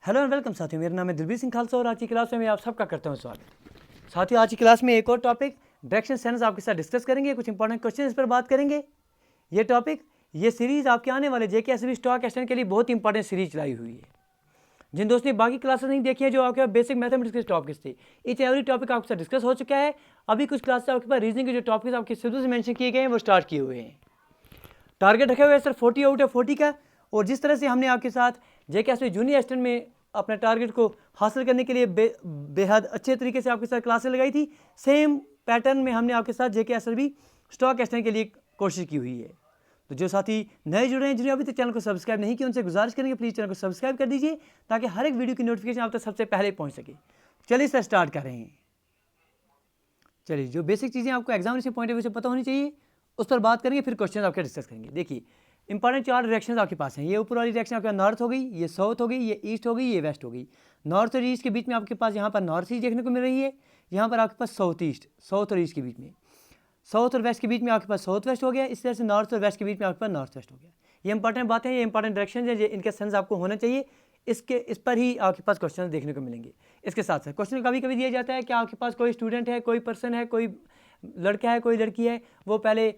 Hello and welcome साथियों, मेरा नाम है दिलबीर सिंह खालसा और आज की क्लास में मैं आप सबका करता हूं स्वागत। साथियों, आज की क्लास में एक और टॉपिक डायरेक्शन सेंस आपके साथ डिस्कस करेंगे। कुछ इंपॉर्टेंट क्वेश्चन इस पर बात करेंगे। ये सीरीज आपके आने वाले जेके एसबी स्टॉक एक्सचेंज के लिए बहुत इंपॉर्टेंट सीरीज चलाई हुई है। जिन दोस्तों ने बाकी क्लासेस नहीं देखी है, जो आपके बेसिक मैथमेटिक्स के टॉपिक्स थे, इच एवरी टॉपिक आपके साथ डिस्कस हो चुका है। अभी कुछ क्लासेस आपके पास रीजनिंग के जो टॉपिक्स आपके शुरू से मेंशन किए गए हैं वो स्टार्ट किए हुए हैं। टारगेट रखे हुए हैं सर 40 आउट ऑफ 40 का। और जिस तरह से हमने आपके साथ जेके एसबी जूनियर असिस्टेंट में अपने टारगेट को हासिल करने के लिए बेहद अच्छे तरीके से आपके साथ क्लासेस लगाई थी, सेम पैटर्न में हमने आपके साथ जेके एसबी स्टॉक एक्सचेंज के लिए कोशिश की हुई है। तो जो साथी नए जुड़े हैं, जिन्होंने अभी तक चैनल को सब्सक्राइब नहीं किया, उनसे गुजारिश करेंगे प्लीज़ चैनल को सब्सक्राइब कर दीजिए ताकि हर एक वीडियो की नोटिफिकेशन आप तक सबसे पहले पहुंच सके। चलिए सर स्टार्ट कर रहे हैं। चलिए, जो बेसिक चीज़ें आपको एग्जामिनेशन पॉइंट ऑफ व्यू से पता होनी चाहिए उस पर बात करेंगे, फिर क्वेश्चन आपके डिस्कस करेंगे। देखिए, इंपॉर्टेंट 4 डायरेक्शंस आपके पास हैं। ये ऊपर वाली डायरेक्शन आपके नॉर्थ हो गई, ये साउथ हो गई, ये ईस्ट हो गई, ये वेस्ट हो गई। नॉर्थ और ईस्ट के बीच में आपके पास यहाँ पर नॉर्थ ईस्ट देखने को मिल रही है, यहाँ पर आपके पास साउथ ईस्ट, साउथ और ईस्ट के बीच में, साउथ और वेस्ट के बीच में आपके पास साउथ वेस्ट हो गया। इस तरह से नॉर्थ और वेस्ट के बीच में आपके पास नॉर्थ वेस्ट हो गया। ये इंपॉर्टेंट बातें हैं, ये इंपॉर्टेंट डायरेक्शन है, इनके सेंस आपको होना चाहिए। इस पर ही आपके पास क्वेश्चन देखने को मिलेंगे। इसके साथ साथ क्वेश्चन कभी कभी दिया जाता है कि आपके पास कोई स्टूडेंट है, कोई पर्सन है, कोई लड़का है, कोई लड़की है, वो पहले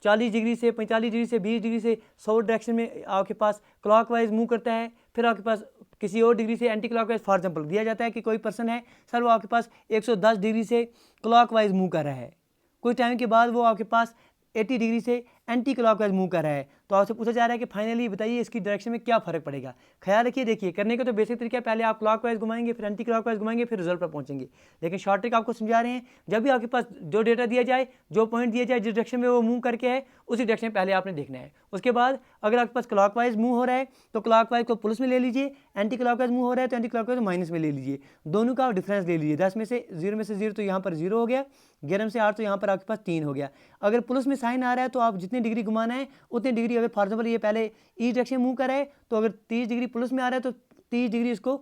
40 डिग्री से 45 डिग्री से 20 डिग्री से साउथ डायरेक्शन में आपके पास क्लॉकवाइज मूव करता है, फिर आपके पास किसी और डिग्री से एंटी क्लॉकवाइज। फॉर एग्जांपल दिया जाता है कि कोई पर्सन है सर, वो आपके पास 110 डिग्री से क्लॉकवाइज मूव कर रहा है, कुछ टाइम के बाद वो आपके पास 80 डिग्री से एंटी क्लॉकवाइज मूव कर रहा है। तो आपसे पूछा जा रहा है कि फाइनली बताइए इसकी डायरेक्शन में क्या फर्क पड़ेगा। ख्याल रखिए, देखिए करने का तो बेसिक तरीका है, पहले आप क्लॉकवाइज घुमाएंगे, फिर एंटी क्लॉकवाइज घुमाएंगे, फिर रिजल्ट पर पहुंचेंगे। लेकिन शॉर्ट ट्रिक आपको समझा रहे हैं, जब भी आपके पास जो डेटा दिया जाए, जो पॉइंट दिया जाए, जिस डायरेक्शन में वो मूव करके है, उसी डायरेक्शन में पहले आपने देखना है। उसके बाद अगर आपके पास क्लॉकवाइज मूव हो रहा है तो क्लॉकवाइज को प्लस में ले लीजिए, एंटी क्लॉकवाइज मूव हो रहा है तो एंटी क्लॉकवाइज माइनस में ले लीजिए। दोनों का डिफरेंस ले लीजिए। 10 में से 0 में से 0 तो यहाँ पर 0 हो गया, 11 से 8 तो यहाँ पर आपके पास 3 हो गया। अगर प्लस में साइन आ रहा है तो आप जितनी डिग्री घुमाना है उतनी डिग्री, अगर फॉर एग्जाम्पल ये पहले ईस्ट डायरेक्शन मूव कर रहा है तो अगर 30 डिग्री प्लस में आ रहा है तो 30 डिग्री इसको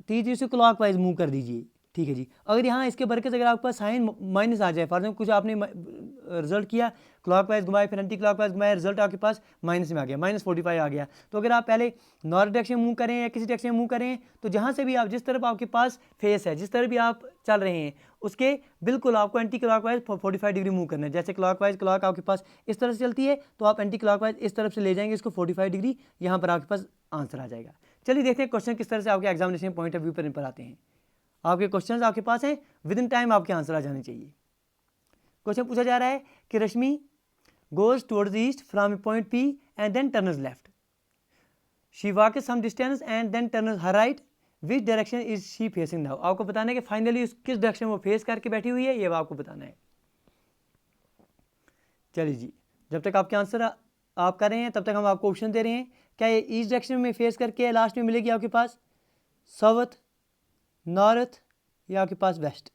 30 डिग्री से क्लॉकवाइज मूव कर दीजिए। ठीक है जी। अगर यहाँ इसके बरकस अगर आपके पास साइन माइनस आ जाए, फॉर एग्जाम्पल कुछ आपने रिजल्ट किया, क्लॉकवाइज घुमाए, फिर एंटी क्लॉकवाइज घुमाए, रिजल्ट आपके पास माइनस में आ गया, -45 आ गया, तो अगर आप पहले नॉर्थ डायरेक्शन मूव करें या किसी डायरेक्शन मूव करें, तो जहाँ से भी आप, जिस तरफ आपके पास फेस है, जिस तरफ भी आप चल रहे हैं, उसके बिल्कुल आपको एंटी क्लॉकवाइज 45 डिग्री मूव करना है। जैसे क्लॉकवाइज क्लॉक आपके पास इस तरफ से चलती है तो आप एंटी क्लॉकवाइज इस तरफ से ले जाएंगे इसको 45 डिग्री, यहाँ पर आपके पास आंसर आ जाएगा। चलिए देखते हैं क्वेश्चन किस तरह से आपके एग्जामिनेशन पॉइंट ऑफ व्यू पर आते हैं। आपके क्वेश्चंस आपके पास हैं, विद इन टाइम आपके आंसर आ जाने चाहिए। क्वेश्चन पूछा जा रहा है कि Rashmi goes towards east from point P and then turns left. She walk some distance and then turns her right, which direction is she facing now. आपको बताना है कि फाइनली किस डायरेक्शन वो फेस करके बैठी हुई है, ये आपको बताना है। चलिए जी, जब तक आपके आंसर आप कर रहे हैं तब तक हम आपको ऑप्शन दे रहे हैं। क्या ये ईस्ट डायरेक्शन में फेस करके लास्ट में मिलेगी आपके पास साउथ, नॉर्थ या आपके पास वेस्ट?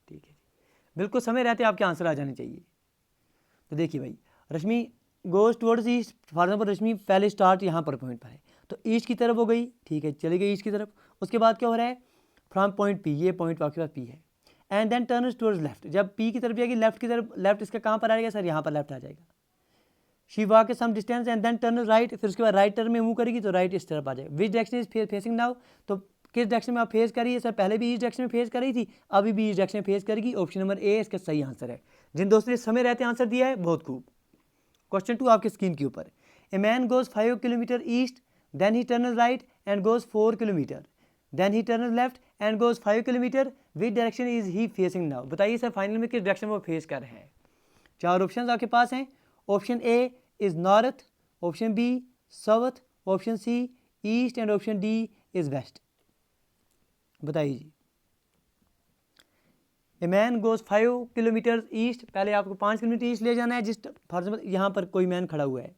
ठीक है जी, बिल्कुल समय रहते आपके आंसर आ जाने चाहिए। तो देखिए भाई, Rashmi goes towards east, for example Rashmi पहले स्टार्ट यहाँ पर पॉइंट पर है तो ईस्ट की तरफ हो गई, ठीक है, चली गई ईस्ट की तरफ। उसके बाद क्या हो रहा है, फ्रॉम पॉइंट पी, ये पॉइंट आपके पास पी है, and then turns towards left. जब पी की तरफ जाएगी लेफ्ट की तरफ, लेफ्ट इसका कहाँ पर आएगा सर, यहाँ पर लेफ्ट आ जाएगा। She walk some distance and then turn right, फिर उसके बाद राइट टर्न में मूव करेगी तो राइट इस तरफ आ जाएगा। विच डायरेक्शन इज फेसिंग नाउ, तो किस डायरेक्शन में आप फेस कर रही है सर, पहले भी इस डायरेक्शन में फेस कर रही थी, अभी भी इस डायरेक्शन में फेस करेगी। ऑप्शन नंबर ए इसका सही आंसर है। जिन दोस्तों ने समय रहते आंसर दिया है, बहुत खूब। क्वेश्चन 2 आपकी स्क्रीन के ऊपर, a man goes 5 kilometre east, then he turn right and goes 4 kilometre, then he turn left and goes 5 kilometre, which direction is he facing now. बताइए सर फाइनल में किस डायरेक्शन में वो फेस कर रहे हैं। 4 ऑप्शन आपके पास हैं। Option A is north, option B south, option C east and option D is west. बताइए जी। A man goes 5 kilometre east, पहले आपको 5 किलोमीटर ईस्ट ले जाना है। जिस फॉर एग्जाम्पल यहाँ पर कोई मैन खड़ा हुआ है,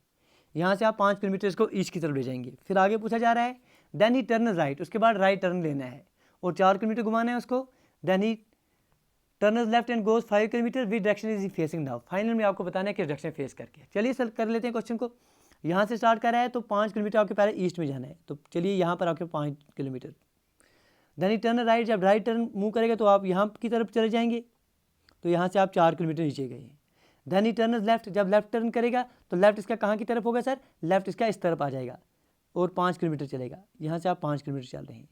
यहाँ से आप 5 किलोमीटर इसको ईस्ट की तरफ ले जाएंगे। फिर आगे पूछा जा रहा है देन ही टर्न राइट, उसके बाद राइट टर्न लेना है और 4 किलोमीटर घुमाना है उसको। Then he turns left and goes 5 kilometre, which direction is facing now. Final में आपको बताना है किस डायरेक्शन फेस करके। चलिए सर कर लेते हैं क्वेश्चन को। यहाँ से स्टार्ट कर रहा है तो 5 किलोमीटर आपके पहले ईस्ट में जाना है, तो चलिए यहाँ पर आपके 5 kilometre. Then he turn right, जब राइट टर्न मूव करेगा तो आप यहाँ की तरफ चले जाएंगे, तो यहाँ से आप 4 किलोमीटर नीचे गए। देन ही टर्न्स लेफ्ट, जब लेफ्ट टर्न करेगा तो लेफ्ट इसका कहाँ की तरफ होगा सर, लेफ्ट इसका इस तरफ आ जाएगा और 5 किलोमीटर चलेगा। यहाँ से आप 5 किलोमीटर चल रहे हैं,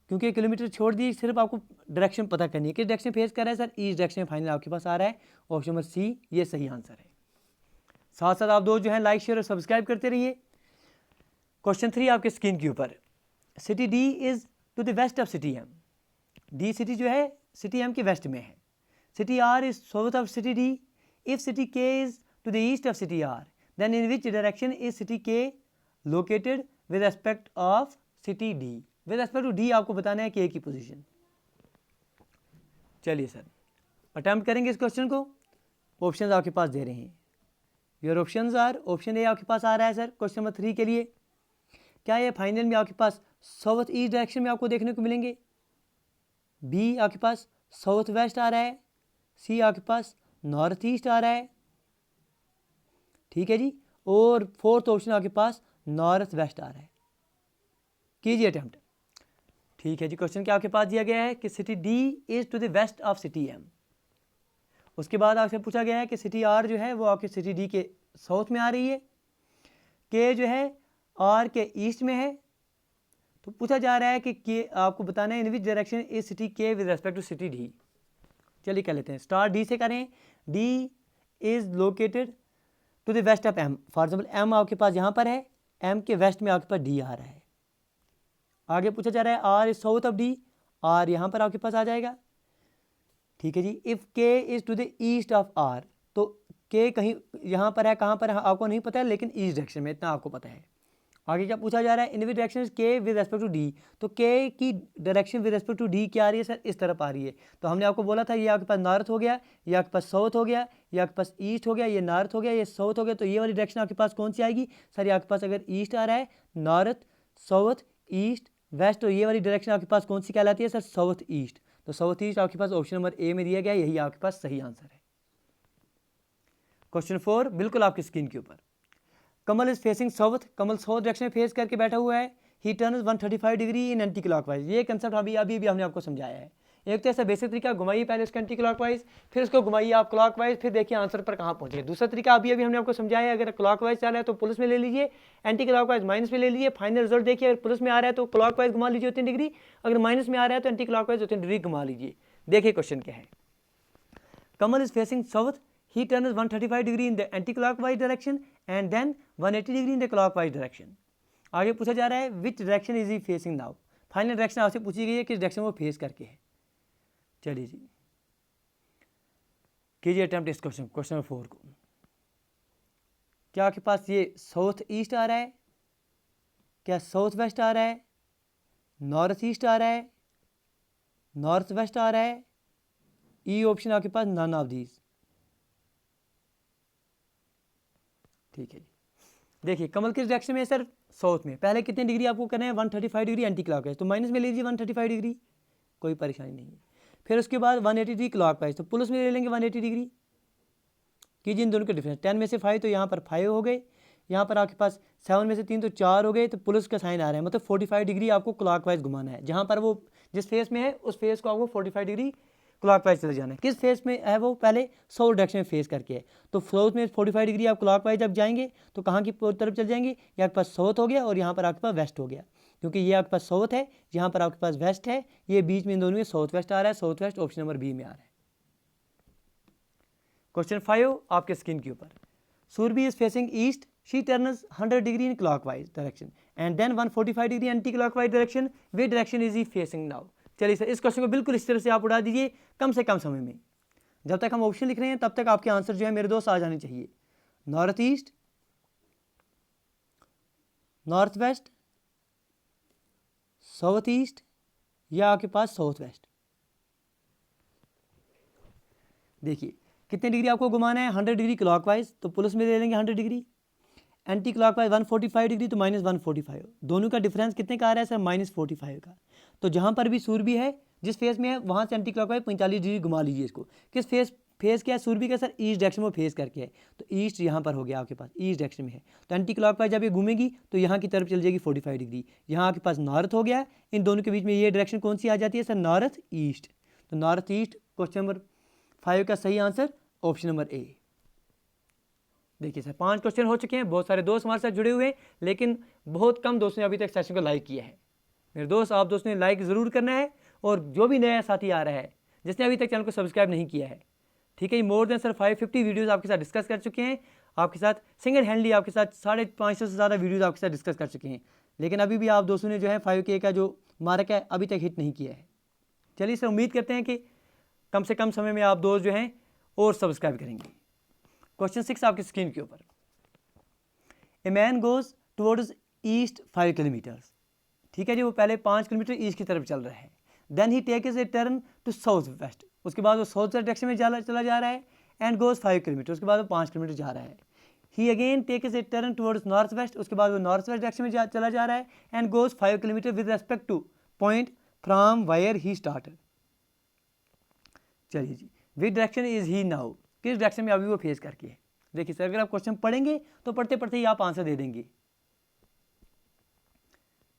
क्योंकि किलोमीटर छोड़ दिए, सिर्फ आपको डायरेक्शन पता करनी है, किस डायरेक्शन फेस कर रहा है सर, ईस्ट डायरेक्शन फाइनल आपके पास आ रहा है। ऑप्शन नंबर सी ये सही आंसर है। साथ साथ आप दोस्त जो है लाइक शेयर और सब्सक्राइब करते रहिए। क्वेश्चन 3 आपके स्क्रीन के ऊपर, city D is to the west of city M. D city जो है सिटी एम के वेस्ट में है। City R is south of city D. If city K is to the east of city R, then in which direction is city K located with respect of city D. With respect to D आपको बताना है के की position. चलिए sir attempt करेंगे इस question को। Options आपके पास दे रहे हैं, your options are, option A आपके पास आ रहा है सर क्वेश्चन नंबर 3 के लिए। क्या ये फाइनल में आपके पास साउथ ईस्ट डायरेक्शन में आपको देखने को मिलेंगे, बी आपके पास साउथ वेस्ट आ रहा है, सी आपके पास नॉर्थ ईस्ट आ रहा है, ठीक है जी, और फोर्थ ऑप्शन आपके पास नॉर्थ वेस्ट आ रहा है। कीजिए अटेम्प्ट। ठीक है जी, क्वेश्चन क्या आपके पास दिया गया है कि city D is to the west of city M. उसके बाद आपसे पूछा गया है कि सिटी आर जो है वो आपके सिटी डी के साउथ में आ रही है, के जो है आर के ईस्ट में है। तो पूछा जा रहा है कि के आपको बताना है in which direction is city K with respect to city D. चलिए कर लेते हैं, स्टार्ट डी से करें। D is located to the west of M. For example M आपके पास यहाँ पर है, एम के वेस्ट में आपके पास डी आ रहा है। आगे पूछा जा रहा है R is south of D, R यहाँ पर आपके पास आ जाएगा, ठीक है जी। If K is to the east of R, तो के कहीं यहाँ पर है, कहाँ पर है आपको नहीं पता है, लेकिन ईस्ट डायरेक्शन में इतना आपको पता है। आगे क्या पूछा जा रहा है, in which direction K with respect to D. तो के की direction with respect to D क्या आ रही है सर, इस तरफ आ रही है। तो हमने आपको बोला था ये आपके पास नॉर्थ हो गया, ये आपके पास साउथ हो गया, ये आपके पास ईस्ट हो गया, ये नॉर्थ हो गया, ये साउथ हो गया। तो ये वाली डायरेक्शन आपके पास कौन सी आएगी सर, ये आपके पास अगर ईस्ट आ रहा है, नॉर्थ साउथ ईस्ट वेस्ट, तो ये वाली डायरेक्शन आपके पास कौन सी कहलाती है सर, साउथ ईस्ट। तो साउथ ईस्ट आपके पास ऑप्शन नंबर ए में दिया गया, यही आपके पास सही आंसर है। क्वेश्चन 4 बिल्कुल आपकी स्क्रीन के ऊपर, Kamal is facing south. Kamal south direction में फेस करके बैठा हुआ है। He turns 135 degree in anti clockwise. ये कंसेप्ट अभी भी हमने आपको समझाया है। एक तो ऐसा बेसिक तरीका, घुमाइए पहले उसको एंटी क्लॉकवाइज, फिर उसको घुमाइए आप क्लॉकवाइज, फिर देखिए आंसर पर कहाँ पहुंचे। दूसरा तरीका अभी हमने आपको समझाया है, अगर क्लॉकवाइज चल रहा है तो प्लस में ले लीजिए, एंटी क्लॉकवाइज माइनस में ले लीजिए। फाइनल रिजल्ट देखिए, अगर प्लस में आ रहा है तो क्लॉकवाइज घुमा लीजिए 3 डिग्री, अगर माइनस में आ रहा है तो एंटी क्लॉकवाइज 3 डिग्री घुमा लीजिए। देखिए क्वेश्चन क्या है, Kamal is facing south, he turns 135 degree in the anti-clockwise direction and then 180 degree in the clockwise direction। आगे पूछा जा रहा है which direction is he facing now। Final direction आपसे पूछी गई है किस डायरेक्शन वो फेस करके है। चलिए जी कीजिए अटेम्प्ट इस क्वेश्चन नंबर 4 को। क्या आपके पास ये साउथ ईस्ट आ रहा है, क्या साउथ वेस्ट आ रहा है, नॉर्थ ईस्ट आ रहा है, नॉर्थ वेस्ट आ रहा है, ई ऑप्शन आपके पास नन ऑफ दीज। ठीक है जी, देखिए कमल किस डायरेक्शन में है सर, साउथ में। पहले कितने डिग्री आपको करना है, 135 डिग्री एंटी क्लॉकवाइज, तो माइनस में ले लीजिए 135 डिग्री, कोई परेशानी नहीं है। फिर उसके बाद 180 डिग्री क्लॉकवाइज, तो प्लस में ले लेंगे 180 डिग्री। कीजिए इन दोनों के डिफरेंस, 10 में से 5 तो यहाँ पर 5 हो गए, यहाँ पर आपके पास 7 में से 3 तो 4 हो गए, तो प्लस का साइन आ रहा है, मतलब 45 डिग्री आपको क्लॉकवाइज घुमाना है। जहाँ पर वो जिस फेस में है उस फेस को आपको 45 डिग्री क्लॉकवाइज चले जाना है। किस फेस में है वो, पहले साउथ डायरेक्शन में फेस करके है, तो साउथ में 45 डिग्री आप क्लॉकवाइज जब जाएंगे तो कहाँ की तरफ चल जाएंगे, ये आपके पास साउथ हो गया और यहाँ पर आपके पास वेस्ट हो गया, क्योंकि ये आपके पास साउथ है, यहाँ पर आपके पास वेस्ट है, ये बीच में इन दोनों में साउथ वेस्ट आ रहा है। South west option number B में आ रहा है। क्वेश्चन 5 आपके स्क्रीन के ऊपर, Surabhi is facing east, she turns 100 degree in clockwise direction and then 145 degree anti clockwise direction, which direction is he facing now. चलिए सर इस क्वेश्चन को बिल्कुल इस तरह से आप उड़ा दीजिए कम से कम समय में। जब तक हम ऑप्शन लिख रहे हैं तब तक आपके आंसर जो है मेरे दोस्त आ जाने चाहिए। North east, north waste, south east या आपके पास साउथ वेस्ट। देखिए कितने डिग्री आपको घुमाना है, 100 डिग्री क्लॉकवाइज, तो प्लस में ले लेंगे 100 डिग्री, एंटी क्लॉकवाइज 145 डिग्री तो माइनस 145। दोनों का डिफरेंस कितने का आ रहा है सर, -45 का। तो जहाँ पर भी सूरबी है जिस फेस में है वहाँ से एंटी क्लॉकवाइज 45 डिग्री घुमा लीजिए इसको। किस फेस क्या है सूरबी का सर, ईस्ट डायरेक्शन में फेस करके है, तो ईस्ट यहाँ पर हो गया आपके पास, ईस्ट डायरेक्शन में है, तो एंटी क्लॉकवाइज जब ये घूमेगी तो यहाँ की तरफ चल जाएगी 45 डिग्री। यहाँ आपके पास नॉर्थ हो गया, इन दोनों के बीच में ये डायरेक्शन कौन सी आ जाती है सर, नॉर्थ ईस्ट। तो नॉर्थ ईस्ट क्वेश्चन नंबर 5 का सही आंसर ऑप्शन नंबर ए। देखिए सर 5 क्वेश्चन हो चुके हैं, बहुत सारे दोस्त हमारे साथ जुड़े हुए हैं, लेकिन बहुत कम दोस्तों ने अभी तक सेशन को लाइक किया है। मेरे दोस्त, आप दोस्तों ने लाइक ज़रूर करना है, और जो भी नया साथी आ रहा है जिसने अभी तक चैनल को सब्सक्राइब नहीं किया है, ठीक है, मोर देन सर 550 वीडियोज़ आपके साथ डिस्कस कर चुके हैं, आपके साथ सिंगल हैंडली आपके साथ 550 से ज़्यादा वीडियोज़ आपके साथ डिस्कस कर चुके हैं, लेकिन अभी भी आप दोस्तों ने जो है 5K का जो मार्क है अभी तक हिट नहीं किया है। चलिए सर, उम्मीद करते हैं कि कम से कम समय में आप दोस्त जो हैं और सब्सक्राइब करेंगे। क्वेश्चन 6 आपकी स्क्रीन के ऊपर, a man goes towards east 5 kilometres, ठीक है जी, वो पहले 5 किलोमीटर ईस्ट की तरफ चल रहा है। Then he takes a turn to south west, उसके बाद वो साउथ वेस्ट डायरेक्शन में चला जा रहा है, एंड गोज 5 किलोमीटर, उसके बाद वो 5 किलोमीटर जा रहा है। ही again takes a turn towards north west, उसके बाद वो नॉर्थ वेस्ट डायरेक्शन में चला जा रहा है, and goes 5 kilometre with respect to point from where he started. चलिए जी, which direction is he now, किस डायरेक्शन में अभी वो फेस करके है। देखिए सर, अगर आप क्वेश्चन पढ़ेंगे तो पढ़ते पढ़ते ही आप आंसर दे देंगे,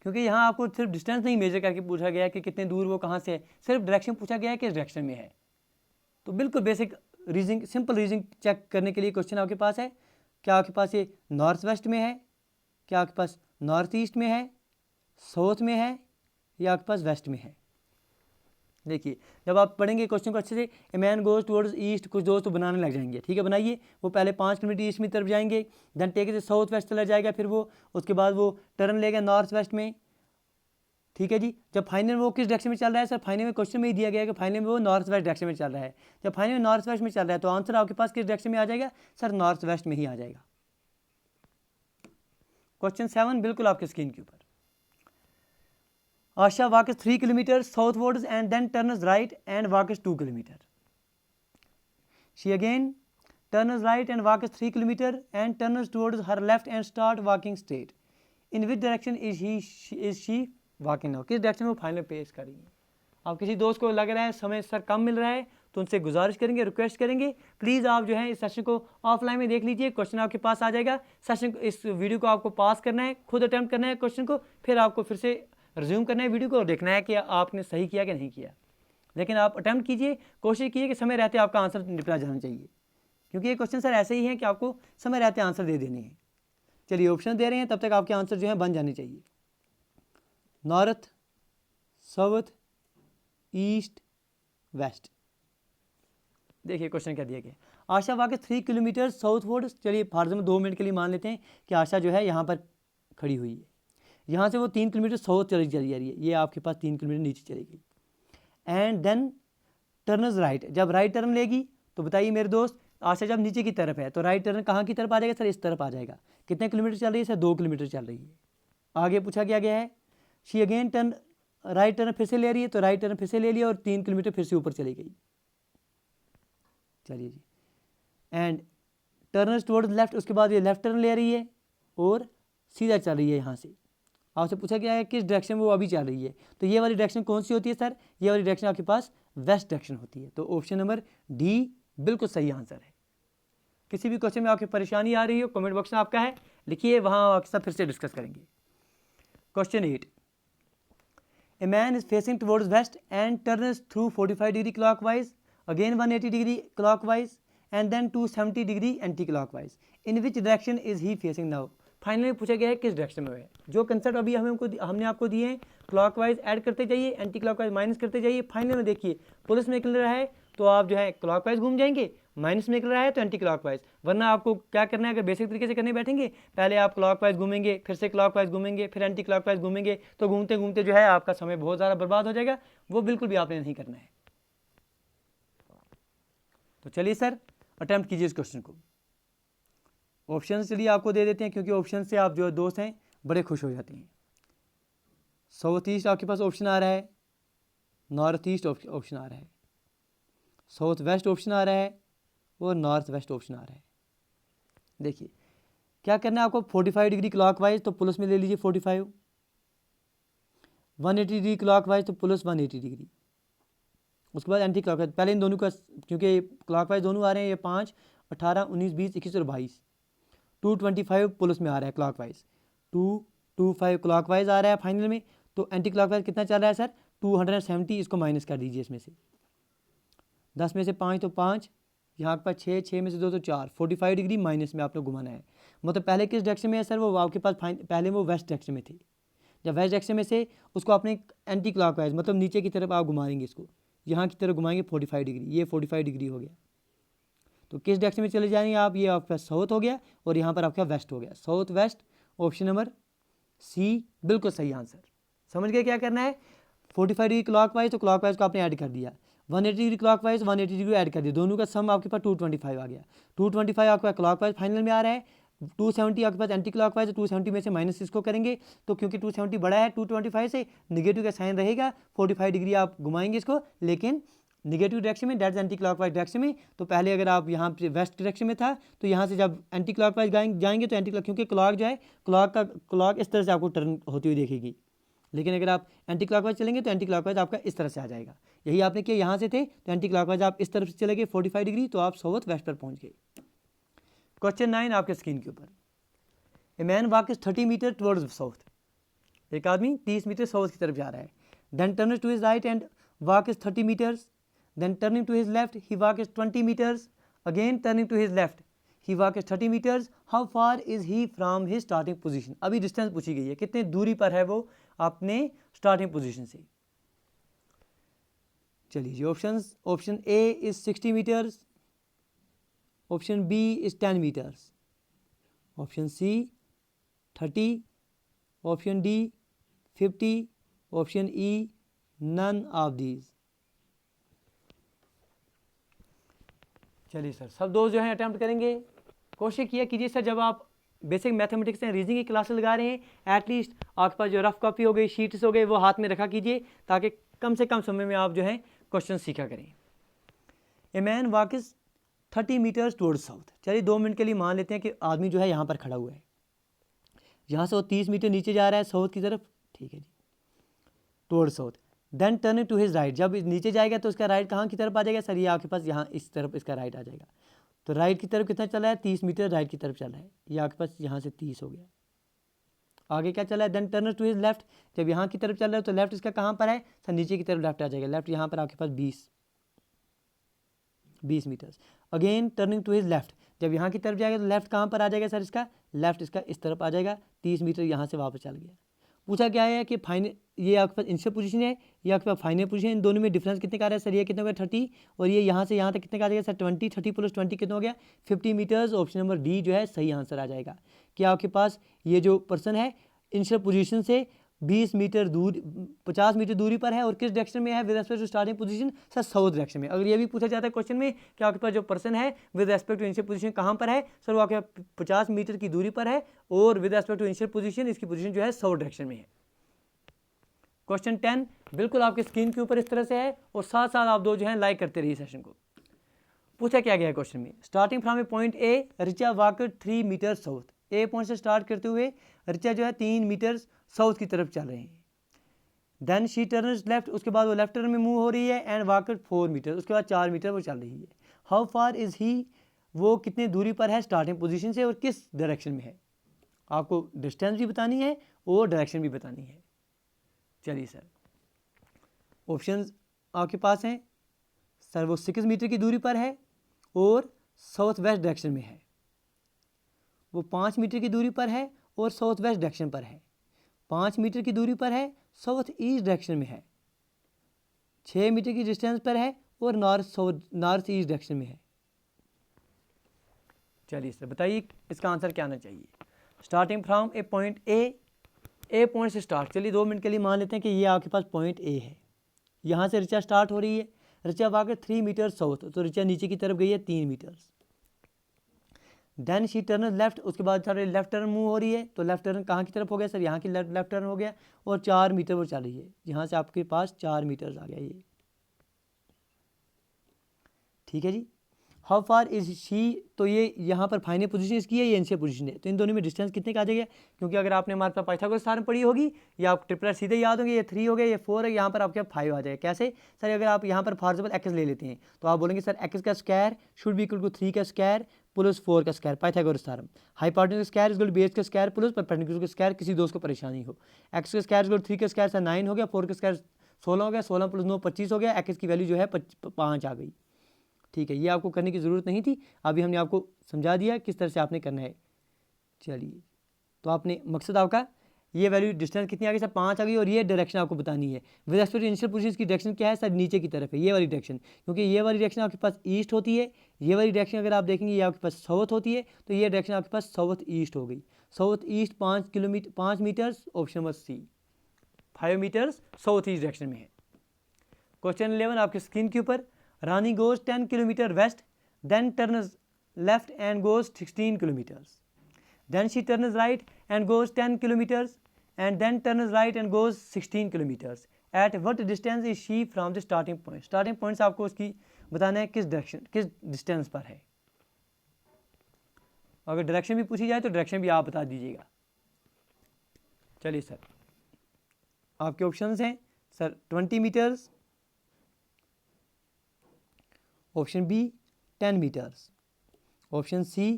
क्योंकि यहाँ आपको सिर्फ डिस्टेंस नहीं मेजर करके पूछा गया है कि कितने दूर वो कहाँ से है, सिर्फ डायरेक्शन पूछा गया है किस डायरेक्शन में है। तो बिल्कुल basic reasoning, simple reasoning check करने के लिए क्वेश्चन आपके पास है, क्या आपके पास ये नॉर्थ वेस्ट में है, क्या आपके पास नॉर्थ ईस्ट में है, साउथ में है, या आपके पास वेस्ट में है। देखिए, जब आप पढ़ेंगे क्वेश्चन को अच्छे से, ए मैन गोज टुवर्ड्स ईस्ट, कुछ दोस्त तो बनाने लग जाएंगे, ठीक है, बनाइए। वो पहले 5 किलोमीटर ईस्ट की तरफ जाएंगे, देन टेक से साउथ वेस्ट चला जाएगा, फिर वो उसके बाद वो टर्न लेगा नॉर्थ वेस्ट में, ठीक है जी। जब फाइनल वो किस डायरेक्शन में चल रहा है सर, फाइनल में क्वेश्चन में ही दिया गया है कि फाइनल में वो नॉर्थ वेस्ट डायरेक्शन में चल रहा है। जब फाइनल में नॉर्थ वेस्ट में चल रहा है तो आंसर आपके पास किस डायरेक्शन में आ जाएगा सर, नॉर्थ वेस्ट में ही आ जाएगा। क्वेश्चन 7 बिल्कुल आपके स्क्रीन के ऊपर, Asha walks 3 kilometers southwards and then turns right and walks 2 kilometers. She again turns right and walks 3 kilometers and turns towards her left and start walking straight. In which direction is she walking now? किस direction में वो final पेश कर रही है। आप किसी दोस्त को लग रहा है समय सर कम मिल रहा है तो उनसे गुजारिश करेंगे, रिक्वेस्ट करेंगे, प्लीज़ आप जो है इस सेशन को ऑफलाइन में देख लीजिए, क्वेश्चन आपके पास आ जाएगा। सेशन इस वीडियो को आपको पास करना है, खुद अटैम्प्ट करना है क्वेश्चन को, फिर आपको फिर से रिज्यूम करना है वीडियो को और देखना है कि आपने सही किया कि नहीं किया। लेकिन आप अटैम्प्ट कीजिए, कोशिश कीजिए कि समय रहते आपका आंसर निपटा जाना चाहिए, क्योंकि ये क्वेश्चन सर ऐसे ही हैं कि आपको समय रहते आंसर दे देने हैं। चलिए ऑप्शन दे रहे हैं, तब तक आपके आंसर जो है बन जाने चाहिए। North, south, east, west. देखिए क्वेश्चन क्या दिया गया, आशा वाकई 3 किलोमीटर साउथवर्ड। चलिए फार्ज में 2 मिनट के लिए मान लेते हैं कि आशा जो है यहाँ पर खड़ी हुई है, यहाँ से वो 3 किलोमीटर साउथ चली जा रही है, ये आपके पास 3 किलोमीटर नीचे चली गई, एंड देन टर्नस राइट। जब राइट टर्न लेगी तो बताइए मेरे दोस्त, आशा जब नीचे की तरफ है तो राइट टर्न कहाँ की तरफ आ जाएगा सर, इस तरफ आ जाएगा। कितने किलोमीटर चल रही है सर, 2 किलोमीटर चल रही है। आगे पूछा गया है, she again turn, right turn फिर से ले रही है, तो राइट टर्न फिर से ले लिया और 3 किलोमीटर फिर से ऊपर चली गई। चलिए जी, एंड टर्नस टुवर्ड्स लेफ्ट, उसके बाद ये लेफ्ट टर्न ले रही है और सीधा चल रही है। यहाँ से आपसे पूछा गया है किस डायरेक्शन में वो अभी चल रही है, तो ये वाली डायरेक्शन कौन सी होती है सर, ये वाली डायरेक्शन आपके पास वेस्ट डायरेक्शन होती है। तो ऑप्शन नंबर डी बिल्कुल सही आंसर है। किसी भी क्वेश्चन में आपकी परेशानी आ रही हो, कमेंट बॉक्स में आपका है, लिखिए, वहाँ आपके साथ फिर से डिस्कस करेंगे। Question 8, a man is facing towards west and turns through 45 degree clockwise, again 180 degree clockwise, and then 270 degree anti clockwise. In which direction is he facing now. Finally पूछा गया है किस डायरेक्शन में है। जो कंसेप्ट अभी हमने आपको दिए हैं, क्लॉकवाइज ऐड करते जाइए, एंटी क्लॉकवाइज माइनस करते जाइए। फाइनल में देखिए, प्लस में निकल रहा है तो आप जो है क्लॉकवाइज घूम जाएंगे, माइनस में निकल रहा है तो एंटी क्लॉकवाइज। वरना आपको क्या करना है, अगर बेसिक तरीके से करने बैठेंगे, पहले आप क्लॉकवाइज घूमेंगे, फिर से क्लॉकवाइज घूमेंगे, फिर एंटी क्लॉकवाइज घूमेंगे, तो घूमते घूमते जो है आपका समय बहुत ज़्यादा बर्बाद हो जाएगा। वो बिल्कुल भी आपने नहीं करना है। तो चलिए सर अटैम्प्ट कीजिए इस क्वेश्चन को। ऑप्शन चलिए आपको दे देते हैं, क्योंकि ऑप्शन से आप जो दोस्त हैं बड़े खुश हो जाते हैं। साउथ ईस्ट आपके पास ऑप्शन आ रहा है, नॉर्थ ईस्ट ऑप्शन आ रहा है, साउथ वेस्ट ऑप्शन आ रहा है और नॉर्थ वेस्ट ऑप्शन आ रहा है। देखिए क्या करना है आपको, 45 डिग्री क्लॉकवाइज तो प्लस में ले लीजिए 45, 180 डिग्री क्लॉकवाइज तो प्लस 180 डिग्री, उसके बाद एंटी क्लॉकवाइज। पहले इन दोनों का, क्योंकि क्लॉकवाइज दोनों आ रहे हैं, ये 5, 18, 19, 20, 21 और 22, 225 प्लस में आ रहा है क्लॉकवाइज, 225 क्लॉकवाइज आ रहा है फाइनल में। तो एंटी क्लॉकवाइज कितना चल रहा है सर, 270, इसको माइनस कर दीजिए इसमें से, 10 में से 5 तो 5, यहाँ के पास 6 में से 2 तो 4, 45 डिग्री माइनस में आपने घुमाना है। मतलब पहले किस डायरेक्शन में है सर, वो आपके पास पहले वो वेस्ट डायरेक्शन में थी। जब वेस्ट डायरेक्शन में से उसको आपने एंटी क्लॉकवाइज मतलब नीचे की तरफ आप घुमाएंगे, इसको यहाँ की तरफ घुमाएंगे 45 डिग्री, ये 45 डिग्री हो गया। तो किस डायरेक्शन में चले जाएंगे आप, ये आपका साउथ हो गया और यहाँ पर आपका वेस्ट हो गया, south west. Option number C बिल्कुल सही आंसर। समझ गए क्या करना है। 45 डिग्री क्लॉकवाइज, तो क्लॉकवाइज को आपने ऐड कर दिया। 180 डिग्री क्लॉकवाइज 180 डिग्री ऐड कर दिया, दोनों का सम आपके पास 225 आ गया। 225 आपके पास क्लॉकवाइज फाइनल में आ रहा है, 270 आपके पास एंटी क्लॉकवाइज, 270 में से माइनस इसको करेंगे तो क्योंकि 270 बड़ा है 225 से, निगेटिव का साइन रहेगा। 45 डिग्री आप घुमाएंगे इसको, लेकिन निगेटिव डायरेक्शन में, दैट एंटी क्लॉकवाइज डायरेक्शन में। तो पहले अगर आप यहाँ पे वेस्ट डायरेक्शन में था, तो यहाँ से जब एंटी क्लॉकवाइज जाएंगे तो एंटी क्लॉक, क्योंकि क्लॉक जो है क्लॉक इस तरह से आपको टर्न होती हुई देखेगी, लेकिन अगर आप एंटी क्लॉकवाइज चलेंगे तो एंटी क्लॉकवाइज आपका इस तरह से आ जाएगा। यही आपने किया, यहाँ से थे तो एंटी क्लॉकवाइज आप इस तरफ से चले गए 45 डिग्री, तो आप साउथ वेस्ट पर पहुँच गए। क्वेश्चन 9 आपके स्क्रीन के ऊपर। A man walks 30 metre towards south, एक आदमी 30 मीटर साउथ की तरफ जा रहा है। Then turn to his right and walks 30 metres, then turning to his left he walks 20 metres, again turning to his left he walks 30 metres. How far is he from his starting position. अभी distance पूछी गई है, कितने दूरी पर है वो अपने स्टार्टिंग पोजीशन से। चलिए जी options, option A is 60 metres, option B is 10 metres, option C 30, option D 50, option E none of these. चलिए सर, सब दोस्त जो हैं अटैम्प्ट करेंगे। कोशिश किया कीजिए सर, जब आप बेसिक मैथमेटिक्स एंड रीजनिंग की क्लासेस लगा रहे हैं, एटलीस्ट आपके पास जो रफ कॉपी हो गई, शीट्स हो गए, वो हाथ में रखा कीजिए, ताकि कम से कम समय में आप जो है क्वेश्चन सीखा करें। A man walks 30 metres towards south. चलिए 2 मिनट के लिए मान लेते हैं कि आदमी जो है यहाँ पर खड़ा हुआ है, यहाँ से वो 30 मीटर नीचे जा रहा है साउथ की तरफ, ठीक है जी, towards south. Then turning to his right, जब नीचे जाएगा तो उसका राइट कहाँ की तरफ आ जाएगा सर, ये आपके पास यहाँ इस तरफ इसका राइट आ जाएगा। तो राइट की तरफ कितना चला है, 30 मीटर राइट की तरफ चला है, ये आपके पास यहाँ से 30 हो गया। आगे क्या चला है, then turn to his left, जब यहाँ की तरफ चल रहा है तो लेफ्ट इसका कहाँ पर है सर, नीचे की तरफ लेफ्ट आ जाएगा, लेफ्ट यहाँ पर आपके पास 20 metres. Again turning to his left, जब यहाँ की तरफ जाएगा तो लेफ्ट कहाँ पर आ जाएगा सर, इसका लेफ्ट इसका इस तरफ आ जाएगा, 30 मीटर यहाँ से वापस चल गया। पूछा क्या है कि फाइनल, ये आपके पास इनिशियल पोजीशन है, ये आपके पास फाइनल पोजीशन है, इन दोनों में डिफरेंस कितने का आ रहा है सर, ये कितना हो गया 30, और ये यहाँ से यहाँ तक कितने का आ जाएगा सर 20, 30 + 20 कितना हो गया 50 मीटर्स। ऑप्शन नंबर डी जो है सही आंसर आ जाएगा। कि आपके पास ये जो पर्सन है इनिशियल पोजीशन से 20 मीटर दूर 50 मीटर दूरी पर है, और किस डायरेक्शन में है with respect to starting position sir, south direction में। अगर ये भी पूछा जाता है क्वेश्चन में कि आपके पास जो पर्सन है with respect to initial position कहाँ पर है सर, वो आपके 50 मीटर की दूरी पर है, और with respect to initial position इसकी पोजीशन जो है साउथ डायरेक्शन में है। क्वेश्चन 10 बिल्कुल आपके स्क्रीन के ऊपर इस तरह से है, और साथ साथ आप दो जो है लाइक करते रहिए सेशन को। पूछा क्या गया है क्वेश्चन में, starting from a point A Richa walked 3 metre south. A point से स्टार्ट करते हुए रिचा जो है 3 मीटर साउथ की तरफ चल रहे हैं। देन शी टर्न्स लेफ्ट, उसके बाद वो लेफ्ट टर्न में मूव हो रही है, एंड वॉकड 4 मीटर, उसके बाद 4 मीटर वो चल रही है। हाउ फार इज ही, वो कितने दूरी पर है स्टार्टिंग पोजीशन से और किस डायरेक्शन में है। आपको डिस्टेंस भी बतानी है और डायरेक्शन भी बतानी है। चलिए सर, ऑप्शंस आपके पास हैं सर, वो 6 मीटर की दूरी पर है और साउथ वेस्ट डायरेक्शन में है, वो 5 मीटर की दूरी पर है और साउथ वेस्ट डायरेक्शन पर है, 5 मीटर की दूरी पर है, साउथ ईस्ट डायरेक्शन में है, 6 मीटर की डिस्टेंस पर है और नॉर्थ ईस्ट डायरेक्शन में है। चलिए सर बताइए इसका आंसर क्या आना चाहिए। Starting from a point A point से स्टार्ट, चलिए 2 मिनट के लिए मान लेते हैं कि ये आपके पास पॉइंट ए है, यहाँ से रिचा स्टार्ट हो रही है, रिचा वाकई 3 मीटर साउथ, तो रिचा नीचे की तरफ गई है 3 metre. Then she turn left, उसके बाद सर लेफ्ट टर्न मूव हो रही है, तो लेफ्ट टर्न कहाँ की तरफ हो गया सर, यहाँ की लेफ्ट टर्न हो गया, और 4 मीटर वो चल रही है, यहाँ से आपके पास 4 मीटर आ गया ये, ठीक है जी। हाउ फार इज शी, तो ये यहाँ पर फाइनल पोजीशन इसकी है, ये इनिशियल पोजीशन है, तो इन दोनों में डिस्टेंस कितने का आ जाएगा, क्योंकि अगर आपने हमारे पास पाइथागोरस थ्योरम पढ़ी होगी या आप ट्रिपल सीधे याद होंगे, ये 3 हो गया, ये 4 है, यहाँ पर आपके 5 आ जाएगा। कैसे सर, अगर आप यहाँ पर फॉर एग्जाम्पल एक्स ले लेते हैं तो आप बोलेंगे सर एक्स का square should be equal to 3 का स्क्वायर प्लस 4 का स्क्वायर, पाइथागोरस थ्योरम। हाइपोटेन्यूज का square is equal to base का स्क्वायर प्लस परपेंडिकुलर का स्क्वायर, किसी दोस्त को परेशानी हो। एक्स का स्क्वायर इज इक्वल टू 3 का स्क्वायर सर 9 हो गया, 4 का स्क्वायर 16 हो गया, 16 + 9 25 हो गया, एक्स की वैल्यू जो है 5 आ गई। ठीक है, ये आपको करने की ज़रूरत नहीं थी, अभी हमने आपको समझा दिया किस तरह से आपने करना है। चलिए, तो आपने मकसद आपका ये वैल्यू डिस्टेंस कितनी आ गई सर 5 आ गई, और ये डायरेक्शन आपको बतानी है। With respect to initial position की डायरेक्शन क्या है सर, नीचे की तरफ है ये वाली डायरेक्शन, क्योंकि ये वाली डायरेक्शन आपके पास ईस्ट होती है, ये वाली डायरेक्शन अगर आप देखेंगे ये आपके पास साउथ होती है, तो ये डायरेक्शन आपके पास साउथ ईस्ट हो गई। South east 5 metres, option number C 5 metres south east direction में है। क्वेश्चन 11 आपके स्क्रीन के ऊपर, Rani goes 10 kilometre west, then turns left and goes 16 kilometres, then she turns right and goes 10 kilometers and then turns right and goes 16 kilometers. At what distance is she from the starting point? Starting point से आपको उसकी बताना है किस direction किस distance पर है। अगर डायरेक्शन भी पूछी जाए तो डायरेक्शन भी आप बता दीजिएगा। चलिए सर, आपके ऑप्शंस हैं sir 20 metres, option B 10 metres, option C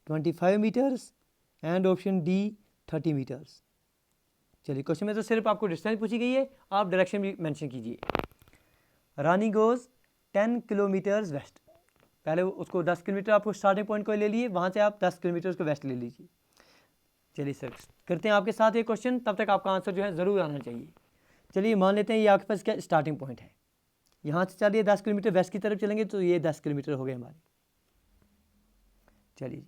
25 metres and option D 30 metres. चलिए, क्वेश्चन में तो सिर्फ आपको डिस्टेंस पूछी गई है, आप डायरेक्शन भी मेंशन कीजिए। रानी गोज 10 किलोमीटर्स वेस्ट, पहले उसको 10 किलोमीटर आपको स्टार्टिंग पॉइंट को ले लिए, वहाँ से आप 10 किलोमीटर उसको वेस्ट ले लीजिए। चलिए सर, करते हैं आपके साथ एक क्वेश्चन, तब तक आपका आंसर जो है ज़रूर आना चाहिए। चलिए, मान लेते हैं ये आपके पास क्या स्टार्टिंग पॉइंट है, यहाँ से चलिए 10 किलोमीटर वेस्ट की तरफ चलेंगे तो ये 10 किलोमीटर हो गए हमारे। चलिए,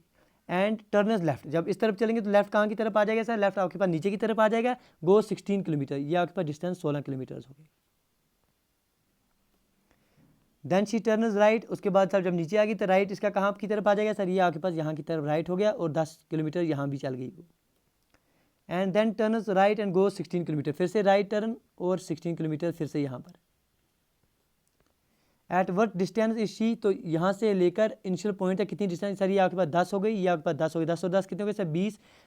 एंड टर्नस लेफ्ट, जब इस तरफ चलेंगे तो लेफ्ट कहाँ की तरफ आ जाएगा सर, लेफ्ट आपके पास नीचे की तरफ आ जाएगा, गो 16 किलोमीटर, ये आपके पास डिस्टेंस 16 किलोमीटर हो गए। देन शी टर्नस राइट, उसके बाद सर जब नीचे आ गई तो राइट इसका कहाँ की तरफ आ जाएगा सर, ये आपके पास यहाँ की तरफ राइट हो गया और 10 किलोमीटर यहाँ भी चल गई वो। And then turns right and go 16 kilometre, फिर से राइट टर्न और 16 किलोमीटर फिर से यहाँ पर। At what distance is she, तो यहाँ से लेकर इनिशियल पॉइंट तक कितनी डिस्टेंस सर, ये आपके पास 10 हो गई, ये आपके पास 10 हो गई, 10 और 10 कितने हो गए सर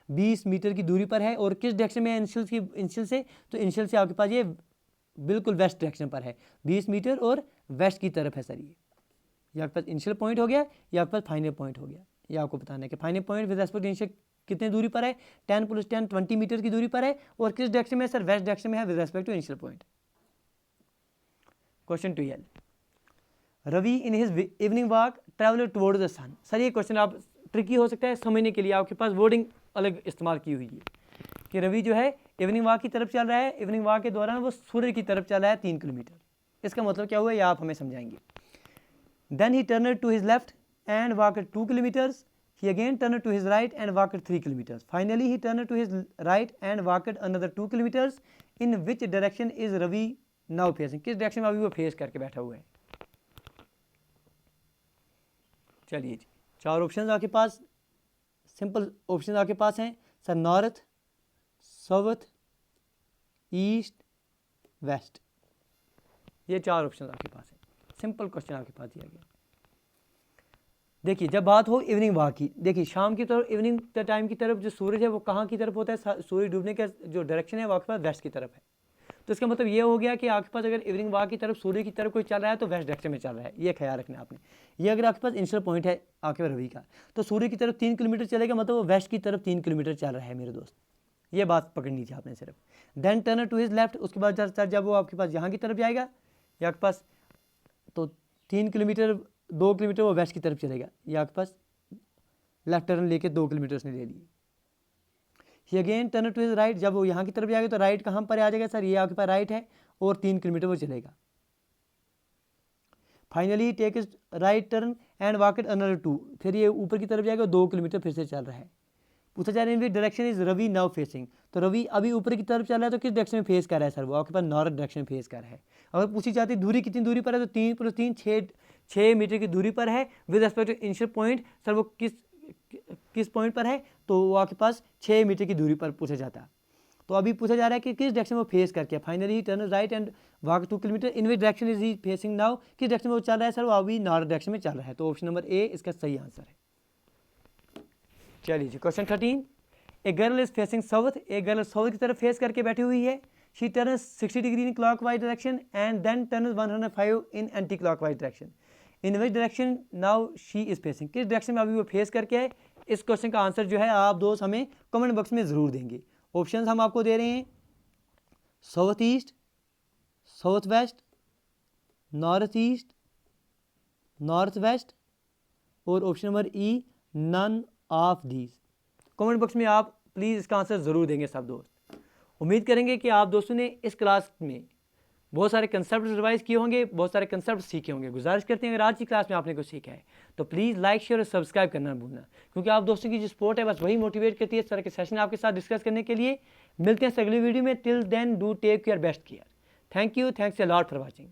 20 मीटर की दूरी पर है। और किस डायरेक्शन में है इनिशियल से, तो इनिशियल से आपके पास ये बिल्कुल वेस्ट डायरेक्शन पर है, 20 मीटर और वेस्ट की तरफ है सर। ये आपके पास इनिशियल पॉइंट हो गया, ये आपके पास फाइनल पॉइंट हो गया। ये आपको बताना है कि final point with respect initial कितने दूरी पर है, 10 + 10 20 मीटर की दूरी पर है, और किस डायरेक्शन में सर, वेस्ट डायरेक्शन में है with respect to initial point. Question 12, Ravi in his evening walk travel towards the sun. Sir ये क्वेश्चन आप ट्रिकी हो सकता है समझने के लिए, आपके पास वर्डिंग अलग इस्तेमाल की हुई है कि रवि जो है इवनिंग वॉक की तरफ चल रहा है, इवनिंग वॉक के दौरान वो सूर्य की तरफ चल रहा है 3 किलोमीटर। इसका मतलब क्या हुआ ये आप हमें समझाएंगे। Then he turn to his left and walk 2 kilometres, he again turned to his right and walked 3 kilometers. Finally he turned to his right and walked another 2 kilometers. In which direction is Ravi now facing? किस direction में अभी वो face करके बैठा हुआ है। चलिए जी, 4 option आपके पास, सिंपल ऑप्शन आपके पास हैं sir, north, south, east, west. ये 4 ऑप्शन आपके पास हैं, सिंपल क्वेश्चन आपके पास दिया गया। देखिए, जब बात हो इवनिंग वॉक की, देखिए शाम की तरफ इवनिंग टाइम की तरफ जो सूरज है वो कहाँ की तरफ होता है, सूरज डूबने का जो डायरेक्शन है वो आपके पास वेस्ट की तरफ है। तो इसका मतलब ये हो गया कि आपके पास अगर इवनिंग वॉक की तरफ सूर्य की तरफ कोई चल रहा है तो वेस्ट डायरेक्शन में चल रहा है, ये ख्याल रखना आपने। ये अगर आपके पास इनिशियल पॉइंट है आपके पास रवि का, तो सूर्य की तरफ 3 किलोमीटर चलेगा, मतलब वो वेस्ट की तरफ 3 किलोमीटर चल रहा है मेरे दोस्त, ये बात पकड़नी थी आपने सिर्फ। Then turn to his left, उसके बाद जब वो आपके पास यहाँ की तरफ जाएगा, ये आपके पास तो 3 किलोमीटर 2 किलोमीटर वो वेस्ट की तरफ चलेगा, ये आपके पास लेफ्ट टर्न लेके 2 किलोमीटर उसने ले लिए। He again turn to his right, जब वो यहाँ की तरफ जाएगा तो राइट कहाँ पर आ जाएगा सर, ये आपके पास राइट है और 3 किलोमीटर वो चलेगा। Finally takes right turn and walked another 2, फिर ये ऊपर की तरफ जाएगा 2 किलोमीटर फिर से चल रहा है। पूछा जा रहा है direction is Ravi now facing, तो रवि अभी ऊपर की तरफ चल रहा है तो किस डायरेक्शन में फेस कर रहा है सर, वो आपके पास नॉर्थ डायरेक्शन में फेस कर रहा है। अगर पूछी जाती है दूरी कितनी दूरी पर है, तो 3 + 3 6 मीटर की दूरी पर है with respect to initial point. Sir वो किस पॉइंट पर है, तो वो आपके पास 6 मीटर की दूरी पर पूछा जाता है। तो अभी पूछा जा रहा है कि किस डायरेक्शन में वो फेस करके, finally turn right and walk 2 kilometre, in which direction is he facing now, किस डायरेक्शन में वो चल रहा है सर, वो अभी नॉर्थ डायरेक्शन में चल रहा है। तो ऑप्शन नंबर ए इसका सही आंसर है। चलिए जी, question 13, a girl is facing south, एक गर्ल साउथ की तरफ फेस करके बैठी हुई है। She turns 60 degree in clockwise direction and then turns 105 in anti clockwise direction. In which direction now she is facing, किस डायरेक्शन में अभी वो फेस करके है। इस क्वेश्चन का आंसर जो है आप दोस्त हमें कमेंट बॉक्स में ज़रूर देंगे। ऑप्शंस हम आपको दे रहे हैं, south east, south west, north east, north west, और option number E none of these. Comment box में आप प्लीज़ इसका आंसर ज़रूर देंगे सब दोस्त। उम्मीद करेंगे कि आप दोस्तों ने इस क्लास में बहुत सारे कंसेप्ट रिवाइज किए होंगे, बहुत सारे कंसेप्ट सीखे होंगे। गुजारिश करते हैं अगर आज की क्लास में आपने कुछ सीखा है तो प्लीज़ लाइक शेयर और सब्सक्राइब करना ना भूलना, क्योंकि आप दोस्तों की जो सपोर्ट है बस वही मोटिवेट करती है इस तरह के सेशन आपके साथ डिस्कस करने के लिए। मिलते हैं अगली वीडियो में। Till then do take your best care. Thank you, thanks a lot for watching.